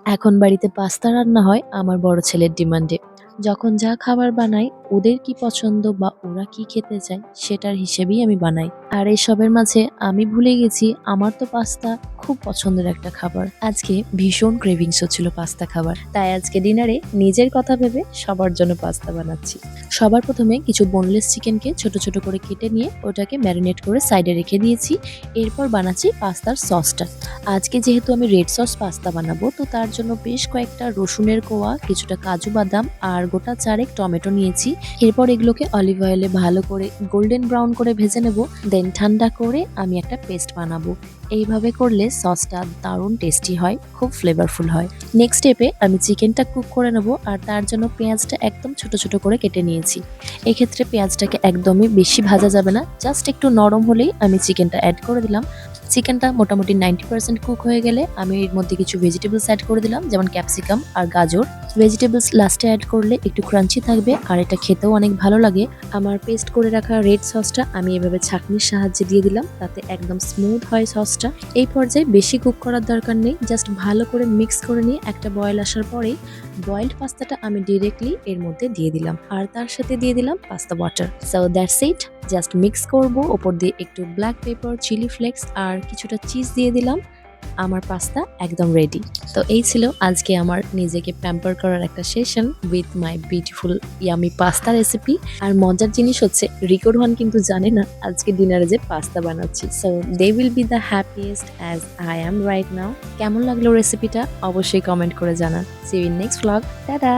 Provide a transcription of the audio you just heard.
এখন বাড়িতে পাস্তা রান্না হয় আমার বড় ছেলের ডিমান্ডে। যখন যা খাবার বানাই ওদের কি পছন্দ বা ওরা কি খেতে চায় সেটার হিসেবেই আমি বানাই। আর এসবের মাঝে আমি ভুলে গেছি আমার তো পাস্তা খুব পছন্দের একটা খাবার। আজকে ভীষণ ক্রেভিংস হচ্ছিল পাস্তা খাবার, তাই আজকে ডিনারে নিজের কথা ভেবে সবার জন্য পাস্তা বানাচ্ছি। সবার প্রথমে কিছু বোনলেস চিকেনকে ছোট ছোট করে কেটে নিয়ে ওটাকে ম্যারিনেট করে সাইডে রেখে দিয়েছি। এরপর বানাচ্ছি পাস্তার সসটা। আজকে যেহেতু আমি রেড সস পাস্তা বানাবো, তো তার জন্য বেশ কয়েকটা রসুনের কোয়া, কিছুটা কাজু বাদাম আর গোটা 4 টমেটো নিয়েছি। এরপর এগুলোকে অলিভ অয়েলে ভালো করে গোল্ডেন ব্রাউন করে ভেজে নেব। দেন ঠান্ডা করে আমি একটা পেস্ট বানাবো। এইভাবে করলে সসটা দারুণ টেস্টি হয়, খুব ফ্লেভারফুল হয়। নেক্সট স্টেপে আমি চিকেনটা কুক করে নেব, আর তার জন্য পেঁয়াজটা একদম ছোট ছোট করে কেটে নিয়েছি। এক্ষেত্রে পেঁয়াজটাকে একদমই বেশি ভাজা যাবে না, জাস্ট একটু নরম হলেই আমি চিকেনটা অ্যাড করে দিলাম। চিকেনটা মোটামুটি 90% কুক হয়ে গেলে আমি এর মধ্যে কিছু ভেজিটেবলস অ্যাড করে দিলাম, যেমন ক্যাপসিকাম আর গাজর। ভেজিটেবলস লাস্টে অ্যাড করলে একটু ক্রাঞ্চি থাকবে আর এটা খেতেও অনেক ভালো লাগে। আমার পেস্ট করে রাখা রেড সসটা আমি এভাবে ছাঁকনির সাহায্যে দিয়ে দিলাম, তাতে একদম স্মুথ হয় সসটা। এই পর্যায়ে বেশি কুক করার দরকার নেই, জাস্ট ভালো করে মিক্স করে নিয়ে একটা বয়েল আসার পরেই বয়েলড পাস্তাটা আমি ডিরেক্টলি এর মধ্যে দিয়ে দিলাম, আর তার সাথে দিয়ে দিলাম pasta water. So that's it, just mix করব। ওপর দিয়ে একটু ব্ল্যাক পেপার, চিলি ফ্লেক্স আর কিছুটা চিজ দিয়ে দিলাম। আমার পাস্তা একদম রেডি। তো এই ছিল আজকে আমার নিজেকে প্যাম্পার করার একটা session with my beautiful yummy pasta recipe. আর মজার জিনিস হচ্ছে রিকো রোহান কিন্তু জানে না আজকে ডিনারে যে পাস্তা বানাচ্ছি। So they will be the happiest as I am right now. কেমন লাগলো রেসিপিটা অবশ্যই কমেন্ট করে জানান। See you in next vlog. Tata.